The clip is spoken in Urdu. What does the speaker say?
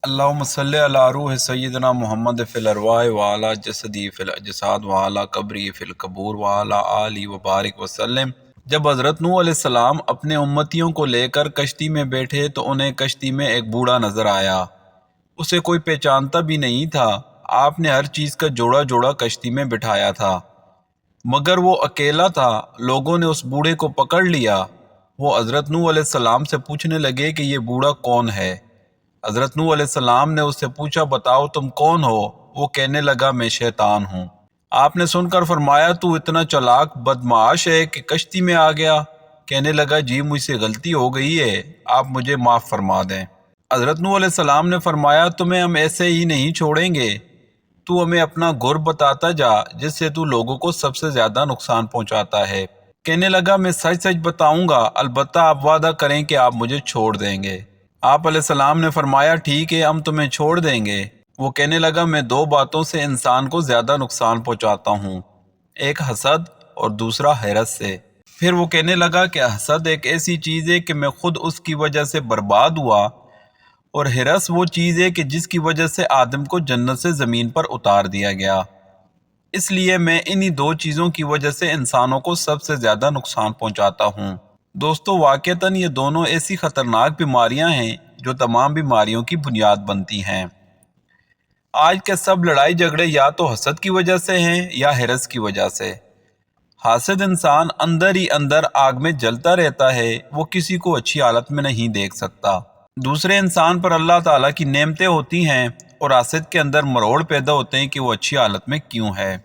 اللہم صلی علی روح سیدنا محمد فی الارواح وعلی جسدی فی الاجساد وعلی قبری فی القبور وعلی آلہ وبارک وسلم۔ جب حضرت نوح علیہ السلام اپنے امتیوں کو لے کر کشتی میں بیٹھے تو انہیں کشتی میں ایک بوڑھا نظر آیا۔ اسے کوئی پہچانتا بھی نہیں تھا۔ آپ نے ہر چیز کا جوڑا جوڑا کشتی میں بٹھایا تھا، مگر وہ اکیلا تھا۔ لوگوں نے اس بوڑھے کو پکڑ لیا۔ وہ حضرت نوح علیہ السلام سے پوچھنے لگے کہ یہ بوڑھا کون ہے؟ حضرت نوح علیہ السلام نے اس سے پوچھا، بتاؤ تم کون ہو؟ وہ کہنے لگا، میں شیطان ہوں۔ آپ نے سن کر فرمایا، تو اتنا چلاک بدمعاش ہے کہ کشتی میں آ گیا؟ کہنے لگا، جی مجھ سے غلطی ہو گئی ہے، آپ مجھے معاف فرما دیں۔ حضرت نوح علیہ السلام نے فرمایا، تمہیں ہم ایسے ہی نہیں چھوڑیں گے، تو ہمیں اپنا گر بتاتا جا جس سے تو لوگوں کو سب سے زیادہ نقصان پہنچاتا ہے۔ کہنے لگا، میں سچ سچ بتاؤں گا، البتہ آپ وعدہ کریں کہ آپ مجھے چھوڑ دیں گے۔ آپ علیہ السلام نے فرمایا، ٹھیک ہے، ہم تمہیں چھوڑ دیں گے۔ وہ کہنے لگا، میں دو باتوں سے انسان کو زیادہ نقصان پہنچاتا ہوں، ایک حسد اور دوسرا حرص سے۔ پھر وہ کہنے لگا کہ حسد ایک ایسی چیز ہے کہ میں خود اس کی وجہ سے برباد ہوا، اور حرص وہ چیز ہے کہ جس کی وجہ سے آدم کو جنت سے زمین پر اتار دیا گیا۔ اس لیے میں انہی دو چیزوں کی وجہ سے انسانوں کو سب سے زیادہ نقصان پہنچاتا ہوں۔ دوستو، واقعتاً یہ دونوں ایسی خطرناک بیماریاں ہیں جو تمام بیماریوں کی بنیاد بنتی ہیں۔ آج کے سب لڑائی جھگڑے یا تو حسد کی وجہ سے ہیں یا حرص کی وجہ سے۔ حاسد انسان اندر ہی اندر آگ میں جلتا رہتا ہے، وہ کسی کو اچھی حالت میں نہیں دیکھ سکتا۔ دوسرے انسان پر اللہ تعالیٰ کی نعمتیں ہوتی ہیں اور حاسد کے اندر مروڑ پیدا ہوتے ہیں کہ وہ اچھی حالت میں کیوں ہے۔